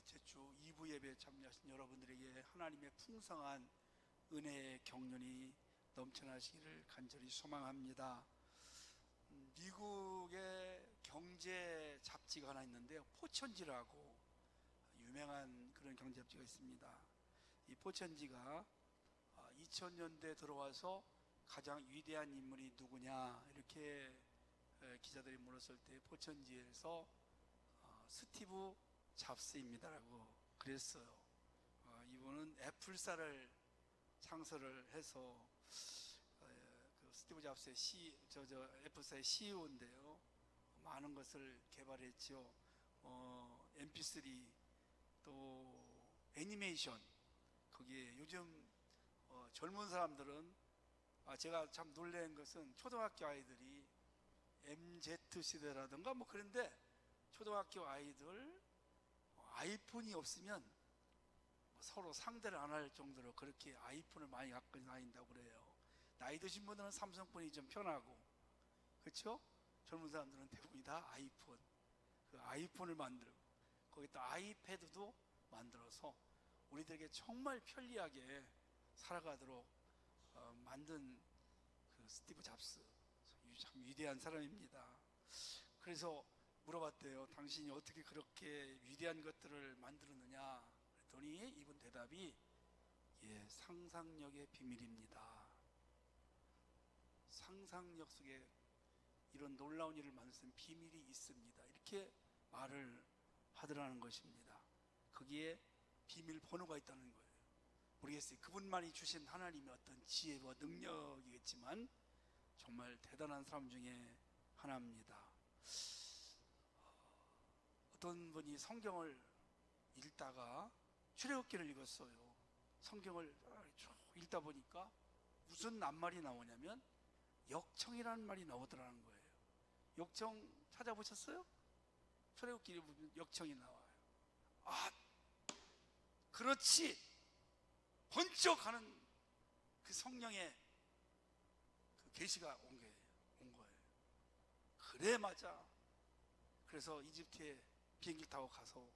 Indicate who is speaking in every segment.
Speaker 1: 둘째 주 2부 예배에 참여하신 여러분들에게 하나님의 풍성한 은혜의 경륜이 넘쳐나시기를 간절히 소망합니다. 미국의 경제 잡지가 하나 있는데요, 포천지라고 유명한 그런 경제 잡지가 있습니다. 이 포천지가 2000년대 들어와서 가장 위대한 인물이 누구냐 이렇게 기자들이 물었을 때 포천지에서 스티브 잡스입니다라고 그랬어요. 이분은 애플사를 창설을 해서 그 스티브 잡스의 애플사의 CEO인데요. 많은 것을 개발했죠. MP3 또 애니메이션, 거기에 요즘 젊은 사람들은 제가 참 놀란 것은 초등학교 아이들이 MZ 세대라든가 뭐 그런데 초등학교 아이들 아이폰이 없으면 서로 상대를 안 할 정도로 그렇게 아이폰을 많이 갖고 다닌다고 그래요. 나이 드신 분들은 삼성폰이 좀 편하고, 그렇죠? 젊은 사람들은 대부분이 다 아이폰, 그 아이폰을 만들고 거기다 아이패드도 만들어서 우리들에게 정말 편리하게 살아가도록 만든 그 스티브 잡스, 참 위대한 사람입니다. 그래서 물어봤대요. 당신이 어떻게 그렇게 위대한 것들을 만들었느냐 그랬더니 이분 대답이 상상력의 비밀입니다. 상상력 속에 이런 놀라운 일을 만들 수 있는 비밀이 있습니다. 이렇게 말을 하더라는 것입니다. 거기에 비밀번호가 있다는 거예요. 모르겠어요. 그분만이 주신 하나님의 어떤 지혜와 능력이겠지만 정말 대단한 사람 중에 하나입니다. 어떤 분이 성경을 읽다가 출애굽기를 읽었어요. 성경을 쭉 읽다 보니까 무슨 낱말이 나오냐면 역청이라는 말이 나오더라는 거예요. 역청 찾아보셨어요? 출애굽기를 보면 역청이 나와요. 그렇지! 번쩍 하는 그 성령의 그 계시가 온 거예요. 그래, 맞아. 그래서 이집트에 비행기 타고 가서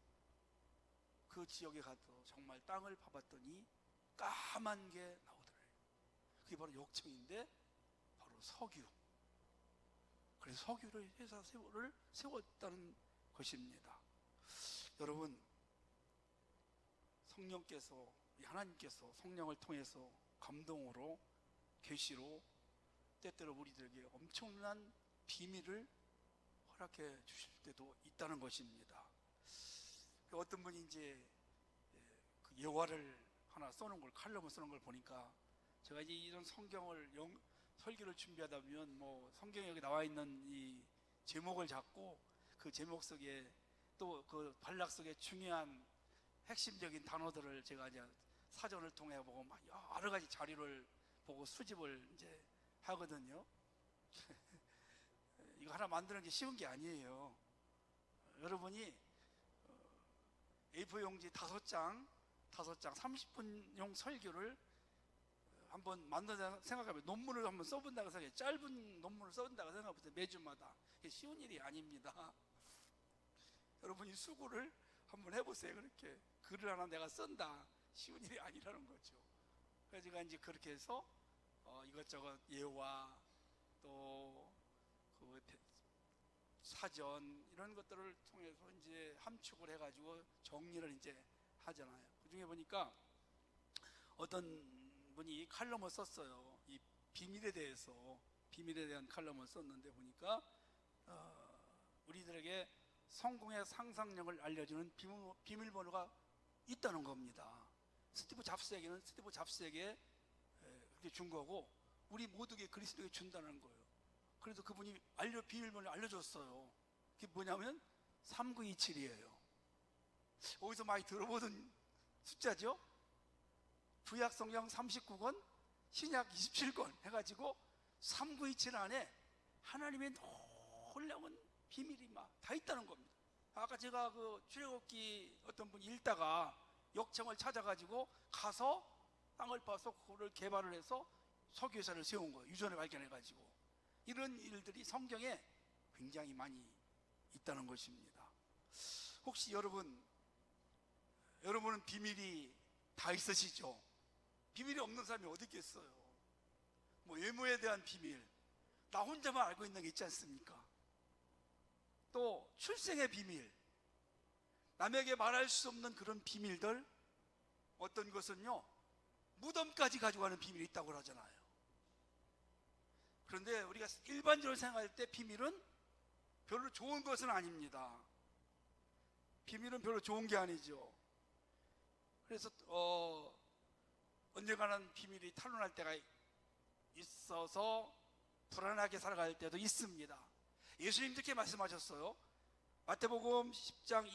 Speaker 1: 그 지역에 가서 정말 땅을 파봤더니 까만 게 나오더래요. 그게 바로 역청인데 바로 석유. 그래서 석유를 해서 세웠다는 것입니다. 여러분, 성령께서, 하나님께서 성령을 통해서 감동으로, 계시로 때때로 우리들에게 엄청난 비밀을 허락해 주실 때도 있다는 것입니다. 어떤 분이 이제 그 예화를 하나 써놓은 걸, 칼럼을 써놓은 걸 보니까 제가 이제 이런 성경을 설교를 준비하다 보면 뭐 성경에 여기 나와 있는 이 제목을 잡고 그 제목 속에 또 그 단락 속에 중요한 핵심적인 단어들을 제가 이제 사전을 통해 보고 막 여러 가지 자료를 보고 수집을 이제 하거든요. 이거 하나 만드는 게 쉬운 게 아니에요. 여러분이 A4 용지 5장 30분용 설교를 한번 만든다 생각하면, 논문을 한번 써본다고 생각해요. 짧은 논문을 써본다고 생각해보세요. 매주마다. 이게 쉬운 일이 아닙니다. 여러분이 수고를 한번 해보세요. 그렇게 글을 하나 내가 쓴다, 쉬운 일이 아니라는 거죠. 그래서 제가 이제 그렇게 해서 이것저것 예화 또 그 사전 이런 것들을 통해서 이제 함축을 해가지고 정리를 이제 하잖아요. 그 중에 보니까 어떤 분이 칼럼을 썼어요. 이 비밀에 대한 칼럼을 썼는데 보니까 우리들에게 성공의 상상력을 알려주는 비밀번호가 있다는 겁니다. 스티브 잡스에게 그렇게 준 거고 우리 모두에게 그리스도에게 준다는 거예요. 그래서 그분이 비밀번호를 알려줬어요. 그게 뭐냐면 3927이에요. 어디서 많이 들어보던 숫자죠? 구약 성경 39권, 신약 27권 해가지고 3927 안에 하나님의 놀라운 비밀이 막 다 있다는 겁니다. 아까 제가 그 출애굽기 어떤 분이 읽다가 역청을 찾아가지고 가서 땅을 파서 그거를 개발을 해서 석유회사를 세운 거예요. 유전을 발견해가지고. 이런 일들이 성경에 굉장히 많이 있다는 것입니다. 혹시 여러분 여러분은 비밀이 다 있으시죠? 비밀이 없는 사람이 어디 있겠어요? 뭐 외모에 대한 비밀, 나 혼자만 알고 있는 게 있지 않습니까? 또 출생의 비밀, 남에게 말할 수 없는 그런 비밀들, 어떤 것은요 무덤까지 가져가는 비밀이 있다고 하잖아요. 그런데 우리가 일반적으로 생각할 때 비밀은 별로 좋은 것은 아닙니다. 비밀은 별로 좋은 게 아니죠. 그래서 언젠가는 비밀이 탄로날 때가 있어서 불안하게 살아갈 때도 있습니다. 예수님 이렇게 말씀하셨어요. 마태복음 10장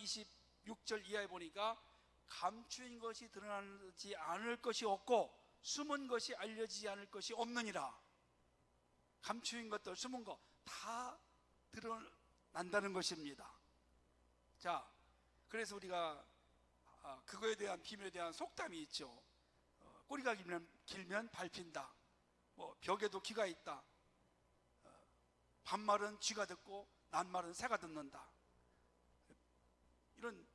Speaker 1: 26절 이하에 보니까 감추인 것이 드러나지 않을 것이 없고 숨은 것이 알려지지 않을 것이 없느니라. 감추인 것들, 숨은 것 다 드러난다는 것입니다. 자, 그래서 우리가 그거에 대한 비밀에 대한 속담이 있죠. 꼬리가 길면 밟힌다. 뭐 벽에도 귀가 있다. 반말은 쥐가 듣고 낱말은 새가 듣는다. 이런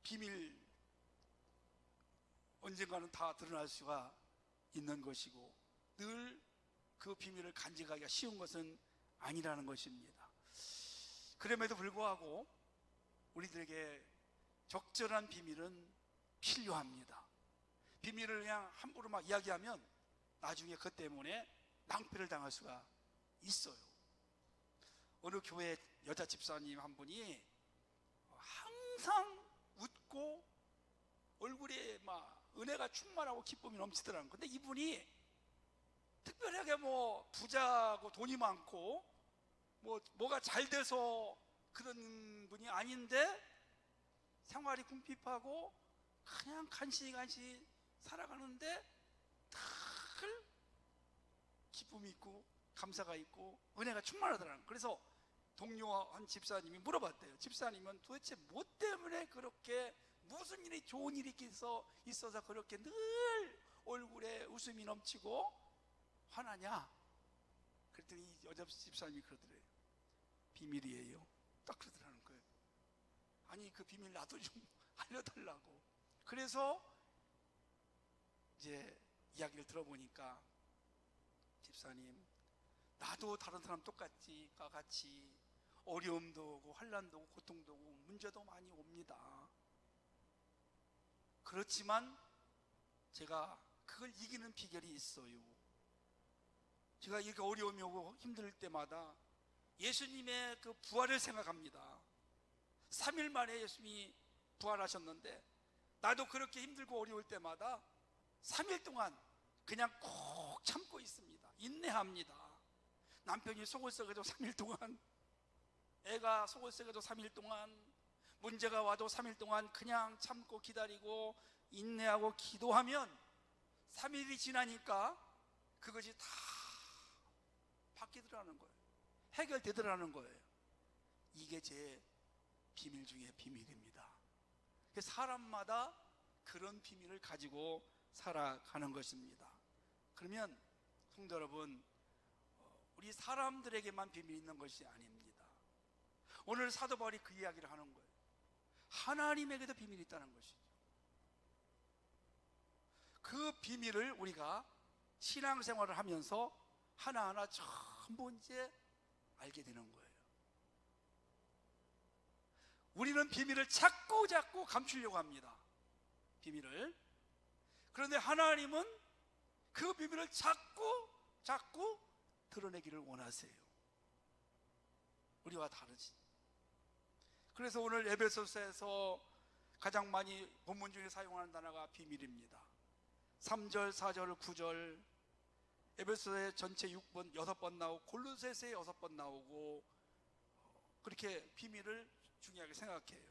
Speaker 1: 비밀 언젠가는 다 드러날 수가 있는 것이고 늘 그 비밀을 간직하기가 쉬운 것은 아니라는 것입니다. 그럼에도 불구하고 우리들에게 적절한 비밀은 필요합니다. 비밀을 그냥 함부로 막 이야기하면 나중에 그 때문에 낭패를 당할 수가 있어요. 어느 교회 여자 집사님 한 분이 항상 웃고 얼굴에 막 은혜가 충만하고 기쁨이 넘치더라고요. 근데 이분이 특별하게 뭐 부자고 돈이 많고 뭐가 잘 돼서 그런 분이 아닌데 생활이 궁핍하고 그냥 간신히 살아가는데 늘 기쁨이 있고 감사가 있고 은혜가 충만하더라고요. 그래서 동료 한 집사님이 물어봤대요. 집사님은 도대체 뭐 때문에 그렇게 무슨 일이 좋은 일이 있어서 그렇게 늘 얼굴에 웃음이 넘치고 화나냐? 그랬더니 이 여자 집사님이 그러더래요. 비밀이에요. 딱 그러더라는 거예요. 아니 그 비밀 나도 좀 알려달라고. 그래서 이제 이야기를 들어보니까 집사님, 나도 다른 사람 똑같이 어려움도 오고 환난도 오고 고통도 오고 문제도 많이 옵니다. 그렇지만 제가 그걸 이기는 비결이 있어요. 제가 이렇게 어려움이 오고 힘들 때마다 예수님의 그 부활을 생각합니다. 3일 만에 예수님이 부활하셨는데 나도 그렇게 힘들고 어려울 때마다 3일 동안 그냥 꼭 참고 있습니다. 인내합니다. 남편이 속을 썩어도 3일 동안, 애가 속을 썩어도 3일 동안, 문제가 와도 3일 동안 그냥 참고 기다리고 인내하고 기도하면 3일이 지나니까 그것이 다 바뀌더라는 거예요. 해결되더라는 거예요. 이게 제 비밀 중에 비밀입니다. 사람마다 그런 비밀을 가지고 살아가는 것입니다. 그러면 성도 여러분, 우리 사람들에게만 비밀이 있는 것이 아닙니다. 오늘 사도 바울이 그 이야기를 하는 거예요. 하나님에게도 비밀이 있다는 것이죠. 그 비밀을 우리가 신앙생활을 하면서 하나하나 전부 이제 알게 되는 거예요. 우리는 비밀을 자꾸 감추려고 합니다. 비밀을. 그런데 하나님은 그 비밀을 자꾸 드러내기를 원하세요. 우리와 다르지. 그래서 오늘 에베소서에서 가장 많이 본문 중에 사용하는 단어가 비밀입니다. 3절, 4절, 9절, 에베소서에 전체 6번 나오고 골로새서에 6번 나오고 그렇게 비밀을 중요하게 생각해요.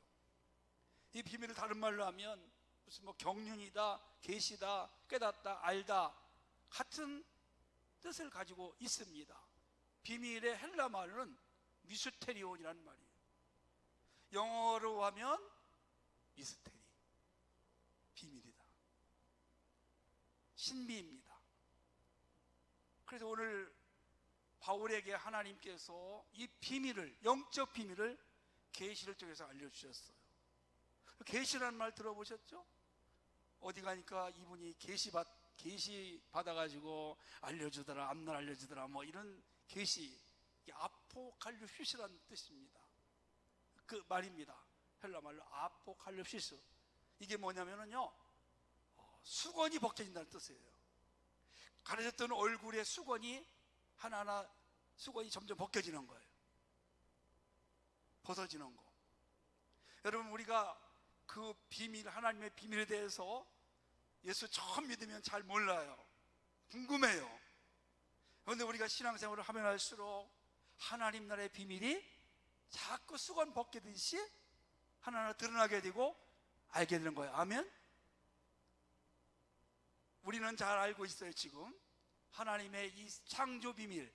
Speaker 1: 이 비밀을 다른 말로 하면 무슨 뭐 경륜이다, 계시다, 깨닫다, 알다 같은 뜻을 가지고 있습니다. 비밀의 헬라 말은 미스테리온이라는 말이에요. 영어로 하면 미스테리, 비밀이다, 신비입니다. 그래서 오늘 바울에게 하나님께서 이 비밀을, 영적 비밀을 계시를 통해서 알려주셨어요. 계시라는 말 들어보셨죠? 어디 가니까 이분이 계시 받아가지고 알려주더라, 앞날 알려주더라, 뭐 이런 계시, 아포칼립시스라는 뜻입니다. 그 말입니다. 헬라 말로 아포칼립시스. 이게 뭐냐면요, 수건이 벗겨진다는 뜻이에요. 가려졌던 얼굴에 수건이 하나하나 수건이 점점 벗겨지는 거예요. 벗어지는 거. 여러분, 우리가 그 비밀, 하나님의 비밀에 대해서 예수 처음 믿으면 잘 몰라요. 궁금해요. 그런데 우리가 신앙생활을 하면 할수록 하나님 나라의 비밀이 자꾸 수건 벗기듯이 하나하나 드러나게 되고 알게 되는 거예요. 아멘? 우리는 잘 알고 있어요. 지금 하나님의 이 창조 비밀,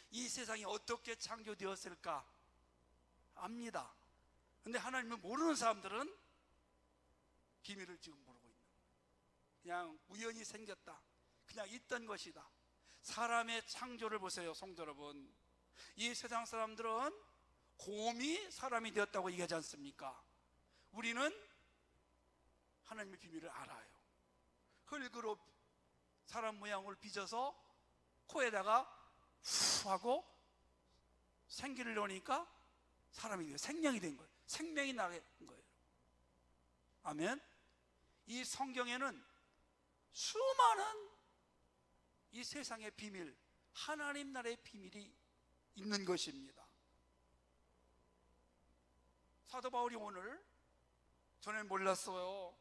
Speaker 1: 이 세상이 어떻게 창조되었을까 압니다. 근데 하나님을 모르는 사람들은 비밀을 지금 모르고 있는 거예요. 그냥 우연히 생겼다, 그냥 있던 것이다. 사람의 창조를 보세요. 성도 여러분, 이 세상 사람들은 곰이 사람이 되었다고 얘기하지 않습니까? 우리는 하나님의 비밀을 알아요. 흙으로 사람 모양을 빚어서 코에다가 후 하고 생기를 넣으니까 사람이 돼요. 생명이 된 거예요. 생명이 나게 된 거예요. 아멘. 이 성경에는 수많은 이 세상의 비밀, 하나님 나라의 비밀이 있는 것입니다. 사도 바울이 오늘, 전엔 몰랐어요.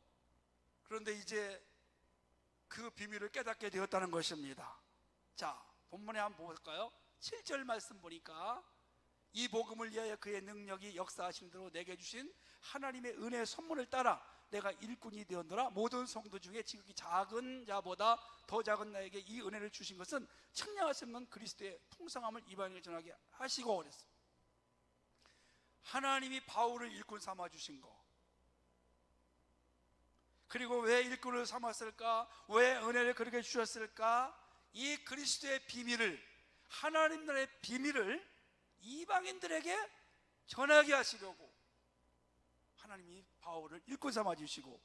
Speaker 1: 그런데 이제 그 비밀을 깨닫게 되었다는 것입니다. 자, 본문에 한번 볼까요? 7절 말씀 보니까, 이 복음을 위하여 그의 능력이 역사하신 대로 내게 주신 하나님의 은혜의 선물을 따라 내가 일꾼이 되었노라. 모든 성도 중에 지극히 작은 자보다 더 작은 나에게 이 은혜를 주신 것은 측량할 수 없는 그리스도의 풍성함을 이방인에게 전하게 하시고 그랬어요. 하나님이 바울을 일꾼 삼아 주신 거, 그리고 왜 일꾼을 삼았을까? 왜 은혜를 그렇게 주셨을까? 이 그리스도의 비밀을, 하나님 나라의 비밀을 이방인들에게 전하게 하시려고 하나님이 바울을 일꾼 삼아 주시고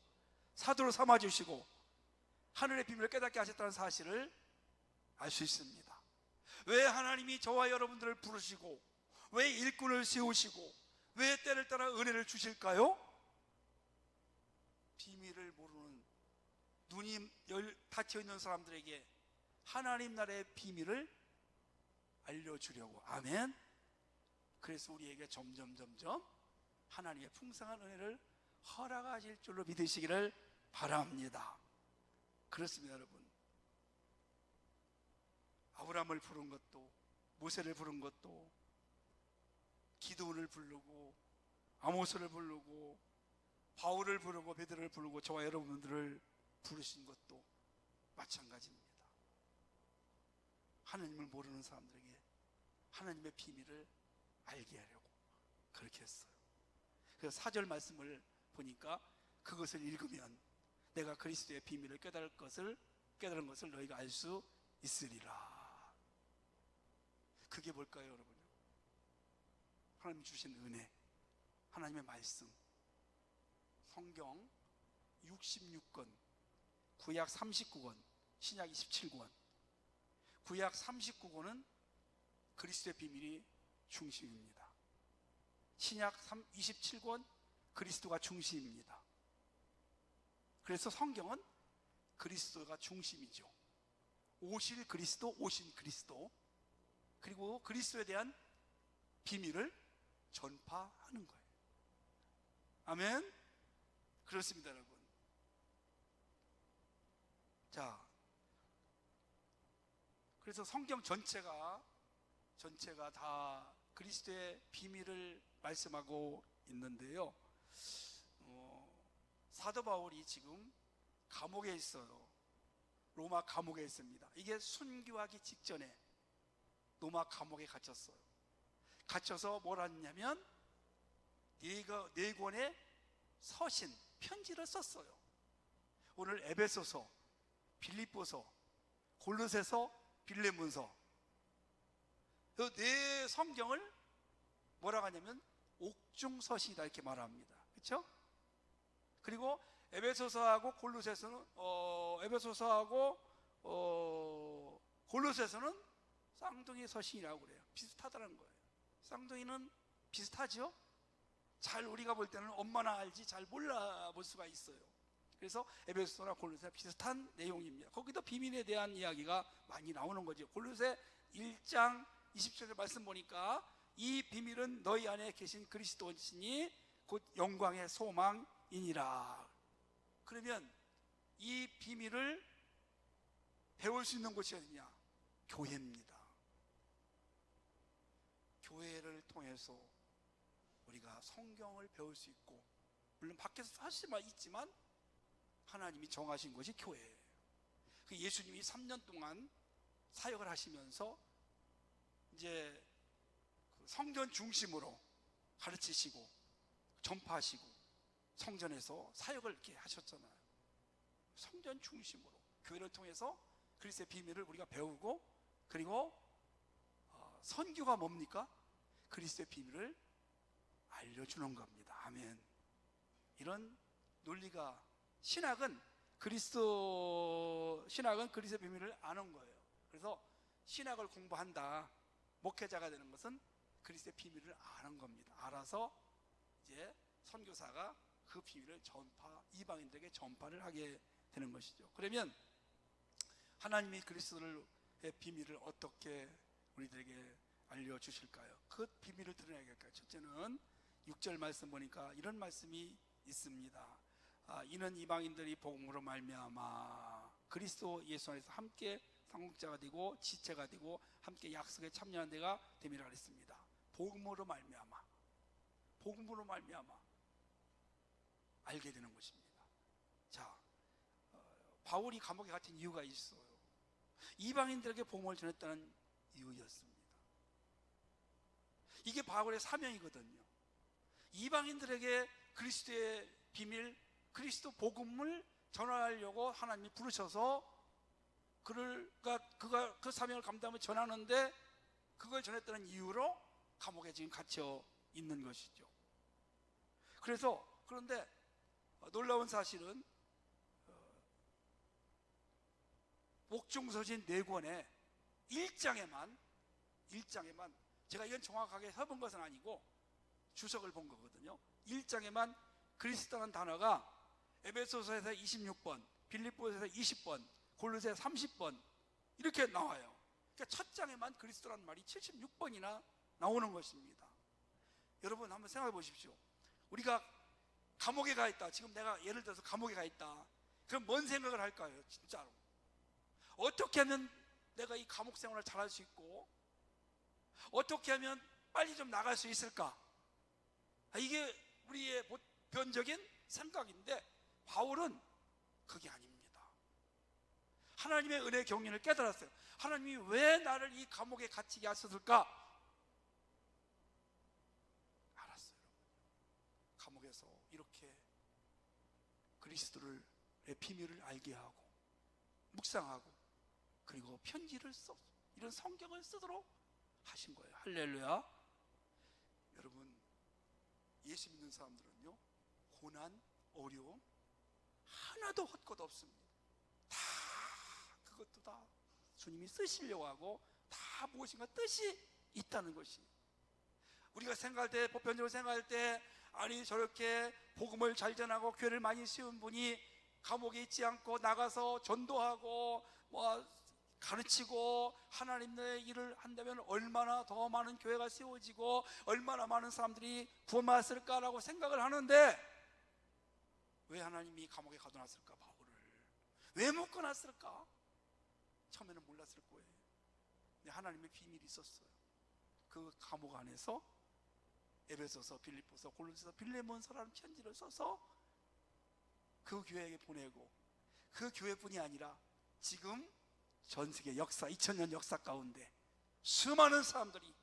Speaker 1: 사도로 삼아 주시고 하늘의 비밀을 깨닫게 하셨다는 사실을 알 수 있습니다. 왜 하나님이 저와 여러분들을 부르시고 왜 일꾼을 세우시고 왜 때를 따라 은혜를 주실까요? 비밀을 모르는, 눈이 닫혀 있는 사람들에게 하나님 나라의 비밀을 알려주려고. 아멘. 그래서 우리에게 점점 하나님의 풍성한 은혜를 허락하실 줄로 믿으시기를 바랍니다. 그렇습니다. 여러분, 아브라함을 부른 것도, 모세를 부른 것도, 기드온을 부르고 아모스를 부르고 바울을 부르고 베드로를 부르고 저와 여러분들을 부르신 것도 마찬가지입니다. 하나님을 모르는 사람들에게 하나님의 비밀을 알게 하려고 그렇게 했어요. 그래서 4절 말씀을 보니까, 그것을 읽으면 내가 그리스도의 비밀을 깨달은 것을 너희가 알 수 있으리라. 그게 뭘까요, 여러분? 하나님 주신 은혜, 하나님의 말씀. 성경 66권, 구약 39권, 신약 27권. 구약 39권은 그리스도의 비밀이 중심입니다. 신약 27권 그리스도가 중심입니다. 그래서 성경은 그리스도가 중심이죠. 오실 그리스도, 오신 그리스도, 그리고 그리스도에 대한 비밀을 전파하는 거예요. 아멘. 그렇습니다, 여러분. 자, 그래서 성경 전체가 다 그리스도의 비밀을 말씀하고 있는데요. 사도 바울이 지금 감옥에 있어요. 로마 감옥에 있습니다. 이게 순교하기 직전에 로마 감옥에 갇혔어요. 갇혀서 뭘 했냐면 네 권의 서신, 편지를 썼어요. 오늘 에베소서, 빌립보서, 골로새서, 빌레몬서, 그 네 성경을 뭐라고 하냐면 옥중서시다 이렇게 말합니다. 그렇죠? 그리고 에베소서하고 골로새서는 골로새서는 쌍둥이 서신이라고 그래요. 비슷하다는 거예요. 쌍둥이는 비슷하죠? 잘 우리가 볼 때는 엄마나 알지 잘 몰라볼 수가 있어요. 그래서 에베소서나 골로새 비슷한 내용입니다. 거기도 비밀에 대한 이야기가 많이 나오는 거죠. 골로새 1장 20절의 말씀 보니까 이 비밀은 너희 안에 계신 그리스도시니 곧 영광의 소망이니라. 그러면 이 비밀을 배울 수 있는 곳이 어디냐? 교회입니다. 교회를 통해서 우리가 성경을 배울 수 있고, 물론 밖에서 할 수만 있지만 하나님이 정하신 것이 교회예요. 그 예수님이 3년 동안 사역을 하시면서 이제 성전 중심으로 가르치시고 전파하시고 성전에서 사역을 이렇게 하셨잖아요. 성전 중심으로 교회를 통해서 그리스도의 비밀을 우리가 배우고, 그리고 선교가 뭡니까? 그리스도의 비밀을 알려주는 겁니다. 아멘. 이런 논리가, 신학은 그리스도의 비밀을 아는 거예요. 그래서 신학을 공부한다, 목회자가 되는 것은 그리스도의 비밀을 아는 겁니다. 알아서 이제 선교사가 그 비밀을 이방인들에게 전파를 하게 되는 것이죠. 그러면 하나님이 그리스도의 비밀을 어떻게 우리들에게 알려주실까요? 그 비밀을 드러내야겠까요? 첫째는 6절 말씀 보니까 이런 말씀이 있습니다. 이는 이방인들이 복음으로 말미암아 그리스도 예수 안에서 함께 상속자가 되고 지체가 되고 함께 약속에 참여하는 데가 됨이라 그랬습니다. 복음으로 말미암아 알게 되는 것입니다. 자, 바울이 감옥에 갇힌 이유가 있어요. 이방인들에게 복음을 전했다는 이유였습니다. 이게 바울의 사명이거든요. 이방인들에게 그리스도의 비밀, 그리스도 복음을 전하려고 하나님이 부르셔서 그가 그 사명을 감당하며 전하는데, 그걸 전했다는 이유로 감옥에 지금 갇혀 있는 것이죠. 그런데 놀라운 사실은 목중서신 4권의 1장에만 제가 이건 정확하게 해본 것은 아니고 주석을 본 거거든요. 1장에만 그리스도라는 단어가 에베소서에서 26번, 빌립보에서 20번, 골로새 30번 이렇게 나와요. 그러니까 첫 장에만 그리스도라는 말이 76번이나 나오는 것입니다. 여러분 한번 생각해 보십시오. 우리가 감옥에 가 있다. 지금 내가 예를 들어서 감옥에 가 있다. 그럼 뭔 생각을 할까요? 진짜로. 어떻게 하면 내가 이 감옥 생활을 잘할 수 있고, 어떻게 하면 빨리 좀 나갈 수 있을까? 이게 우리의 보편적인 생각인데 바울은 그게 아닙니다. 하나님의 은혜의 경륜을 깨달았어요. 하나님이 왜 나를 이 감옥에 갇히게 하셨을까? 알았어요. 감옥에서 이렇게 그리스도의 비밀을 알게 하고 묵상하고 그리고 편지를 이런 성경을 쓰도록 하신 거예요. 할렐루야. 여러분, 예수 믿는 사람들은요, 고난, 어려움 하나도 헛것 없습니다. 그것도 다 주님이 쓰시려고 하고 다 무엇인가 뜻이 있다는 것이, 우리가 생각할 때, 보편적으로 생각할 때, 아니 저렇게 복음을 잘 전하고 교회를 많이 세운 분이 감옥에 있지 않고 나가서 전도하고 가르치고 하나님의 일을 한다면 얼마나 더 많은 교회가 세워지고 얼마나 많은 사람들이 구원받았을까라고 생각을 하는데, 왜 하나님이 감옥에 가둬놨을까? 바울을 왜 묶어놨을까? 처음에는 몰랐을 거예요. 근데 하나님의 비밀이 있었어요. 그 감옥 안에서 에베소서, 빌립보서, 골로새서, 빌레몬서라는 편지를 써서 그 교회에게 보내고, 그 교회뿐이 아니라 지금 전 세계 역사, 2000년 역사 가운데 수많은 사람들이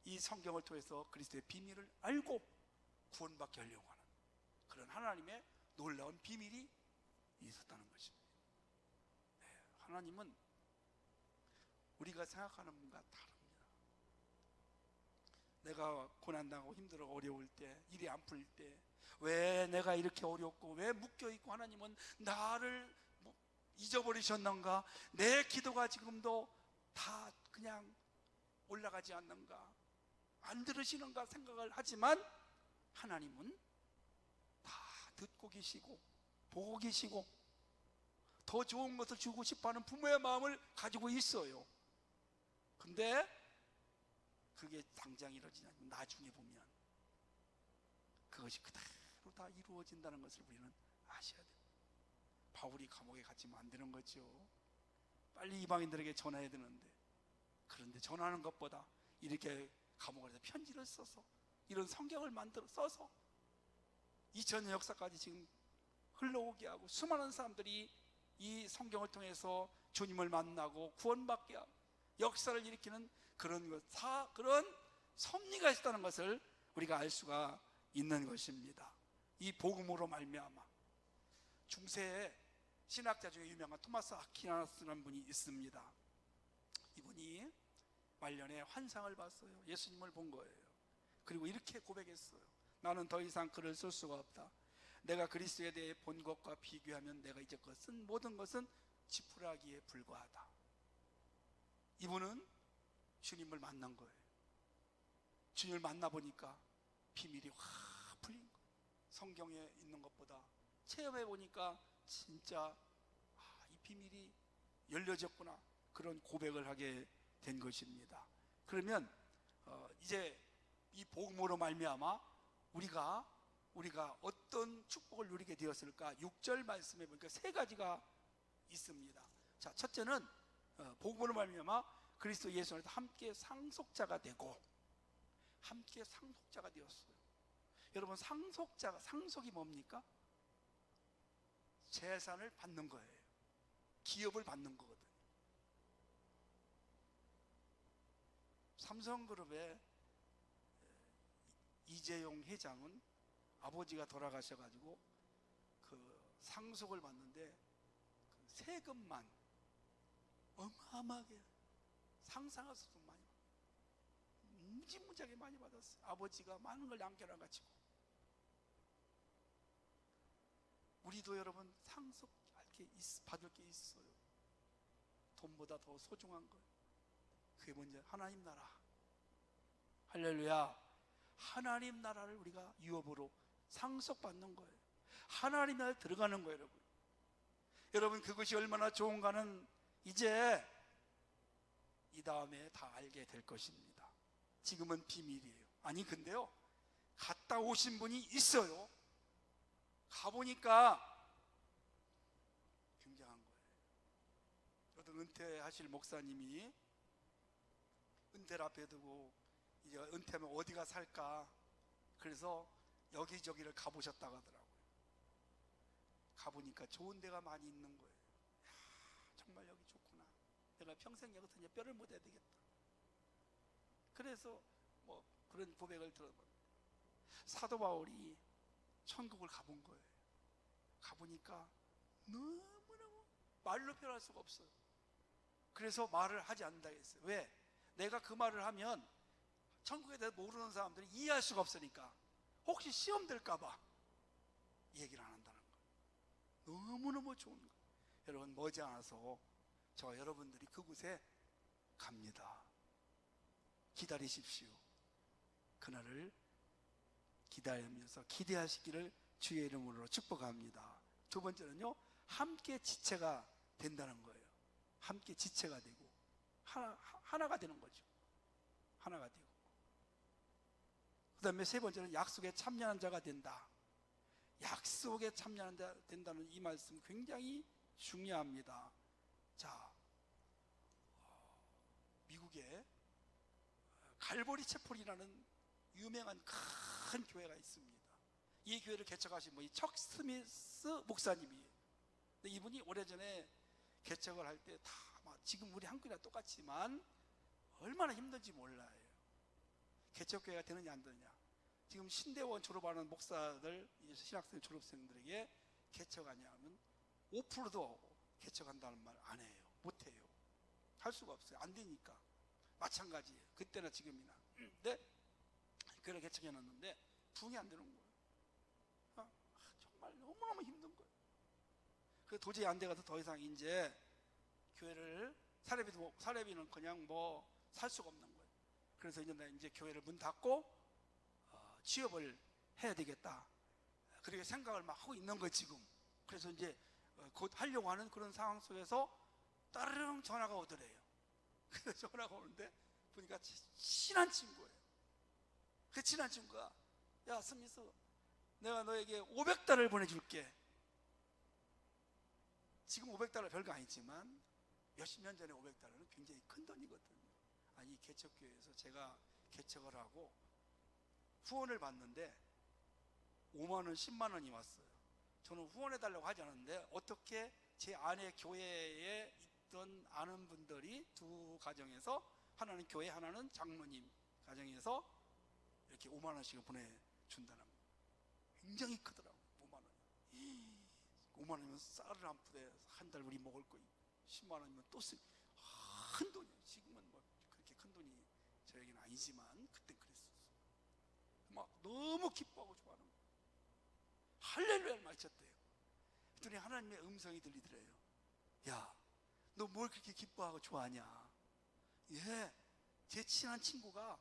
Speaker 1: 이 성경을 통해서 그리스도의 비밀을 알고 구원받게 하려고 하는 그런 하나님의 놀라운 비밀이 있었다는 것입니다. 하나님은 우리가 생각하는 분과 다릅니다. 내가 고난당하고 힘들어 어려울 때, 일이 안 풀릴 때, 왜 내가 이렇게 어렵고 왜 묶여있고 하나님은 나를 잊어버리셨는가? 내 기도가 지금도 다 그냥 올라가지 않는가? 안 들으시는가 생각을 하지만 하나님은 다 듣고 계시고 보고 계시고 더 좋은 것을 주고 싶어하는 부모의 마음을 가지고 있어요. 근데 그게 당장 이루어지지 않고 나중에 보면 그것이 그대로 다 이루어진다는 것을 우리는 아셔야 돼요. 바울이 감옥에 갇히면 안 되는 거죠. 빨리 이방인들에게 전해야 되는데, 그런데 전하는 것보다 이렇게 감옥에서 편지를 써서 이런 성경을 만들어 써서 2000년 역사까지 지금 흘러오게 하고 수많은 사람들이 이 성경을 통해서 주님을 만나고 구원받게 하고 역사를 일으키는 그런 섭리가 있다는 것을 우리가 알 수가 있는 것입니다. 이 복음으로 말미암아 중세에 신학자 중에 유명한 토마스 아퀴나스라는 분이 있습니다. 이분이 말년에 환상을 봤어요. 예수님을 본 거예요. 그리고 이렇게 고백했어요. 나는 더 이상 글을 쓸 수가 없다. 내가 그리스도에 대해 본 것과 비교하면 내가 이제껏 쓴 모든 것은 지푸라기에 불과하다. 이분은 주님을 만난 거예요. 주님을 만나보니까 비밀이 확 풀린 거예요. 성경에 있는 것보다 체험해 보니까 진짜 이 비밀이 열려졌구나, 그런 고백을 하게 된 것입니다. 그러면 이제 이 복음으로 말미암아 우리가 어떤 축복을 누리게 되었을까? 6절 말씀해 보니까 세 가지가 있습니다. 자, 첫째는 복음으로 말미암아 그리스도 예수 안에서 함께 상속자가 되고 함께 상속자가 되었어요. 여러분, 상속이 뭡니까? 재산을 받는 거예요. 기업을 받는 거거든요. 삼성그룹의 이재용 회장은 아버지가 돌아가셔가지고 그 상속을 받는데 그 세금만 어마어마하게 상상할 수 없는 많이 무지무지하게 많이 받았어요. 아버지가 많은 걸 남겨놔가지고. 우리도 여러분 상속 받을 게 있어요. 돈보다 더 소중한 거, 그게 뭔지 하나님 나라. 할렐루야. 하나님 나라를 우리가 유업으로 상속받는 거예요. 하나님 나라에 들어가는 거예요. 여러분 그것이 얼마나 좋은가는 이제 이 다음에 다 알게 될 것입니다. 지금은 비밀이에요. 아니 근데요, 갔다 오신 분이 있어요. 가보니까 굉장한 거예요. 어떤 은퇴하실 목사님이 은퇴를 앞에 두고 이제 은퇴하면 어디가 살까, 그래서 여기저기를 가보셨다고 하더라고요. 가보니까 좋은 데가 많이 있는 거예요. 정말 여기 좋구나. 내가 평생 여기서 이제 뼈를 묻어야 되겠다. 그래서 뭐 그런 고백을 들어봤는데 사도 바울이 천국을 가본 거예요. 가보니까 너무너무 말로 표현할 수가 없어요. 그래서 말을 하지 않는다 했어요. 왜? 내가 그 말을 하면 천국에 대해서 모르는 사람들이 이해할 수가 없으니까, 혹시 시험 될까봐 얘기를 안 한다는 거예요. 너무너무 좋은 거예요. 여러분, 머지않아서 저와 여러분들이 그곳에 갑니다. 기다리십시오. 그날을 기다리면서 기대하시기를 주의 이름으로 축복합니다. 두 번째는요, 함께 지체가 된다는 거예요. 함께 지체가 되고 하나가 되는 거죠. 하나가 되고. 그 다음에 세 번째는 약속에 참여하는 자가 된다. 약속에 참여하는 자 된다는 이 말씀 굉장히 중요합니다. 자, 미국에 갈보리 채플이라는 유명한 큰 교회가 있습니다. 이 교회를 개척하신 분이 척 스미스 목사님이에요. 근데 이분이 오래전에 개척을 할 때 다 지금 우리 한국이랑 똑같지만 얼마나 힘든지 몰라요. 개척교회가 되느냐 안 되느냐. 지금 신대원 졸업하는 목사들, 신학생 졸업생들에게 개척하냐 하면 5%도 개척한다는 말 안 해요. 못 해요. 할 수가 없어요. 안 되니까. 마찬가지예요. 그때나 지금이나. 근데 교회를 개척해 놨는데 부흥이 안 되는 거예요. 너무너무 힘든 거예요. 그 도저히 안 돼가서 더 이상 이제 교회를 사례비는 그냥 뭐 살 수가 없는 거예요. 그래서 이제 교회를 문 닫고 취업을 해야 되겠다. 그렇게 생각을 막 하고 있는 거예요 지금. 그래서 이제 곧 하려고 하는 그런 상황 속에서 따르릉 전화가 오더래요. 그래서 전화가 오는데 보니까 친한 친구예요. 그 친한 친구가, 야 스미스, 내가 너에게 500달러를 보내줄게. 지금 500달러 별거 아니지만 몇십 년 전에 500달러는 굉장히 큰 돈이거든요. 아니, 개척교회에서 제가 개척을 하고 후원을 받는데 5만 원, 10만 원이 왔어요. 저는 후원해달라고 하지 않았는데 어떻게 제 아내 교회에 있던 아는 분들이 두 가정에서, 하나는 교회, 하나는 장로님 가정에서 이렇게 5만 원씩을 보내준다는 거예요. 굉장히 크더라고요. 5만 원이. 5만 원이면 쌀을 한 푸대 한 달 우리 먹을 거, 10만 원이면 또 큰 돈이에요. 지금은 뭐 그렇게 큰 돈이 저에게는 아니지만 그때 그랬었어요. 막 너무 기뻐하고 좋아하는 거예요. 할렐루야를 마쳤대요. 그랬더니 하나님의 음성이 들리더래요. 야, 너 뭘 그렇게 기뻐하고 좋아하냐? 예, 제 친한 친구가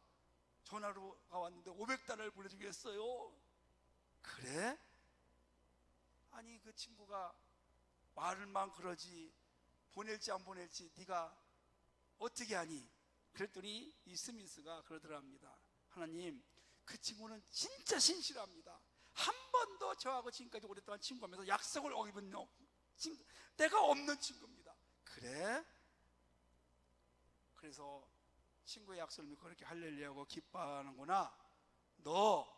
Speaker 1: 전화로가 왔는데 500달러를 보내주겠어요. 그래? 아니, 그 친구가 말을만 그러지 보낼지 안 보낼지 네가 어떻게 하니? 그랬더니 이 스미스가 그러더랍니다. 하나님, 그 친구는 진짜 신실합니다. 한 번도 저하고 지금까지 오랫동안 친구하면서 약속을 어기본 때가 없는 친구입니다. 그래? 그래서 친구의 약속을 믿고 그렇게 할렐루야하고 기뻐하는구나. 너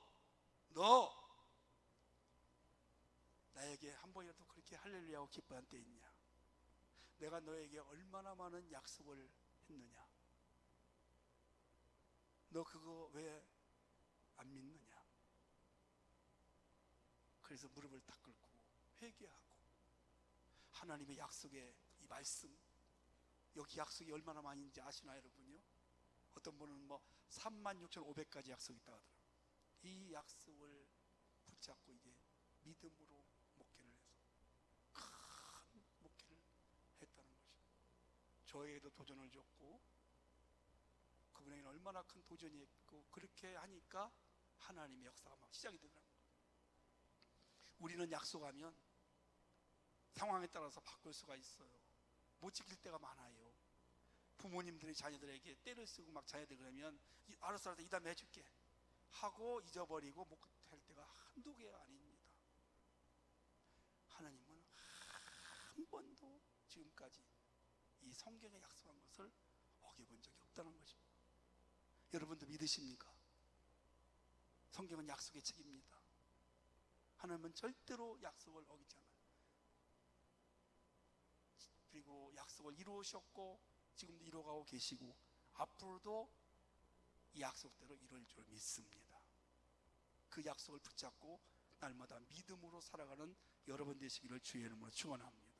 Speaker 1: 나에게 한 번이라도 그렇게 할렐루야하고 기뻐한 때 있냐? 내가 너에게 얼마나 많은 약속을 했느냐? 너 그거 왜 안 믿느냐? 그래서 무릎을 딱 꿇고 회개하고, 하나님의 약속의 이 말씀, 여기 약속이 얼마나 많은지 아시나요 여러분요? 어떤 분은 뭐 36,500가지 약속이 있다고 하더라고요. 이 약속을 붙잡고 이제 믿음으로 목회를 해서 큰 목회를 했다는 것입니다. 저에게도 도전을 줬고 그분에게는 얼마나 큰 도전이 있고, 그렇게 하니까 하나님의 역사가 막 시작이 되더라고요. 우리는 약속하면 상황에 따라서 바꿀 수가 있어요. 못 지킬 때가 많아요. 부모님들이 자녀들에게 때를 쓰고 막 자녀들 그러면 알았어 이 다음에 해줄게 하고 잊어버리고 못할 때가 한두 개가 아닙니다. 하나님은 한 번도 지금까지 이 성경에 약속한 것을 어겨본 적이 없다는 것입니다. 여러분도 믿으십니까? 성경은 약속의 책입니다. 하나님은 절대로 약속을 어기지 않아요. 그리고 약속을 이루셨고 지금도 이루어가고 계시고 앞으로도 이 약속대로 이룰 줄 믿습니다. 그 약속을 붙잡고 날마다 믿음으로 살아가는 여러분 되시기를 주의 이름으로 축원합니다.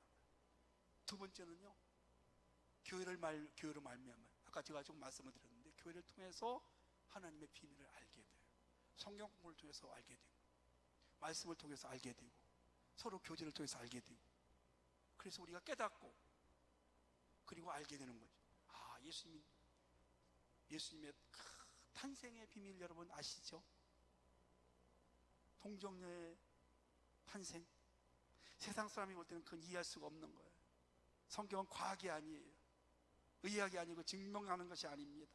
Speaker 1: 두 번째는요, 교회로 말미암아, 아까 제가 좀 말씀을 드렸는데 교회를 통해서 하나님의 비밀을 알게 돼요. 성경 공부를 통해서 알게 되고, 말씀을 통해서 알게 되고, 서로 교제를 통해서 알게 되고, 그래서 우리가 깨닫고 그리고 알게 되는 거죠. 아, 예수님의 탄생의 비밀 여러분 아시죠? 동정녀의 탄생. 세상 사람이 볼 때는 그건 이해할 수가 없는 거예요. 성경은 과학이 아니에요. 의학이 아니고 증명하는 것이 아닙니다.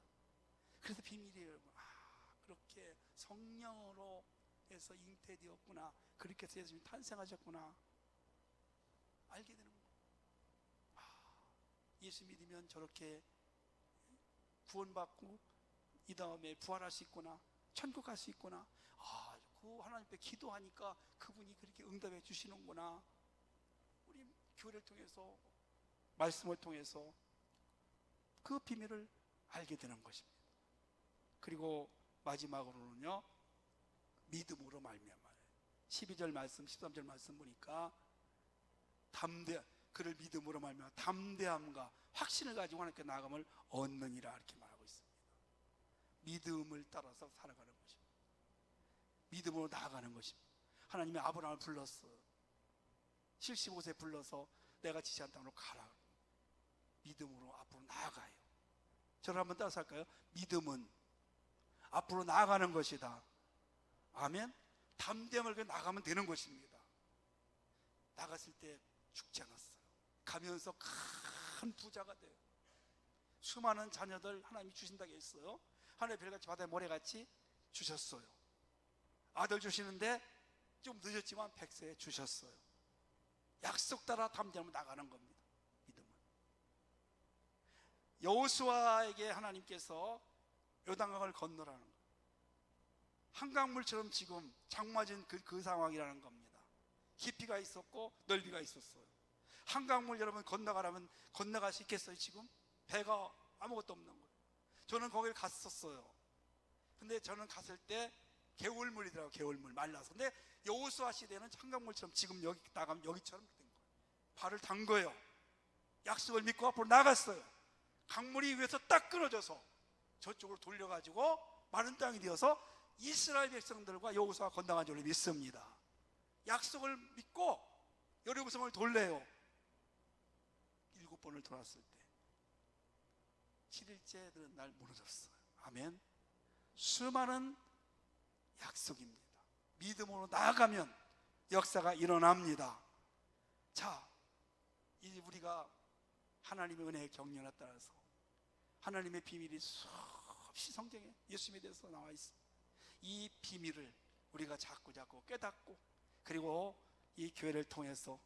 Speaker 1: 그래서 비밀이에요 여러분. 아, 그렇게 성령으로 해서 잉태되었구나, 그렇게 해서 예수님이 탄생하셨구나 알게 되는 거예요. 예수 믿으면 저렇게 구원받고 이 다음에 부활할 수 있구나, 천국 갈 수 있구나, 그 하나님께 기도하니까 그분이 그렇게 응답해 주시는구나. 우리 교회를 통해서, 말씀을 통해서 그 비밀을 알게 되는 것입니다. 그리고 마지막으로는요, 믿음으로 말미암아요. 12절 말씀, 13절 말씀 보니까 그를 믿음으로 말미암아 담대함과 확신을 가지고 하나님께 나아감을 얻느니라, 이렇게 말하고 있습니다. 믿음을 따라서 살아가는 것입니다. 믿음으로 나아가는 것입니다. 하나님이 아브라함을 불렀어요. 75세 불러서 내가 지시한 땅으로 가라. 믿음으로 앞으로 나아가요. 저를 한번 따라서 할까요? 믿음은 앞으로 나아가는 것이다. 아멘. 담대함을 나가면 되는 것입니다. 나갔을 때 죽지 않았어요. 가면서 큰 부자가 돼요. 수많은 자녀들 하나님이 주신다고 했어요. 하늘의 별같이 바다의 모래같이 주셨어요. 아들 주시는데 좀 늦었지만 100세에 주셨어요. 약속 따라 담대함을 나가는 겁니다. 믿음은. 여호수아에게 하나님께서 요단강을 건너라는 거예요. 한강물처럼 지금 장마진 그 상황이라는 겁니다. 깊이가 있었고 넓이가 있었어요. 한강물 여러분 건너가라면 건너갈 수 있겠어요? 지금 배가 아무것도 없는 거예요. 저는 거길 갔었어요. 근데 저는 갔을 때 개울물이더라고요. 개울물 말라서. 근데 여호수아 시대는 한강물처럼 지금 여기 나가면 여기처럼 된 거예요. 발을 담궈요. 약속을 믿고 앞으로 나갔어요. 강물이 위에서 딱 끊어져서 저쪽으로 돌려가지고 마른 땅이 되어서 이스라엘 백성들과 여호수아가 건너간 줄로 믿습니다. 약속을 믿고 여리고성을 돌려요. 7번을 돌았을 때 7일째 되는 날 무너졌어요. 아멘. 수많은 약속입니다. 믿음으로 나아가면 역사가 일어납니다. 자, 이제 우리가 하나님의 은혜의 경륜에 따라서 하나님의 비밀이 수없이 성경에 예수님에 대해서 나와 있습니다. 이 비밀을 우리가 자꾸 깨닫고 그리고 이 교회를 통해서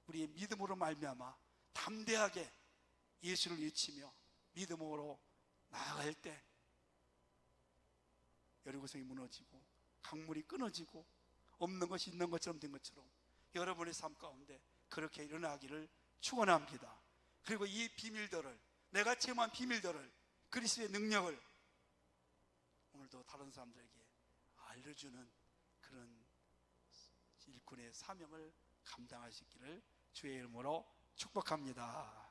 Speaker 1: 우리의 믿음으로 말미암아 담대하게 예수를 외치며 믿음으로 나아갈 때 여리고성이 무너지고 강물이 끊어지고 없는 것이 있는 것처럼 된 것처럼 여러분의 삶 가운데 그렇게 일어나기를 축원합니다. 그리고 이 비밀들을 내가 체험한 비밀들을 그리스도의 능력을 오늘도 다른 사람들에게 알려주는 그런 일꾼의 사명을 감당하시기를 주의 이름으로 축복합니다.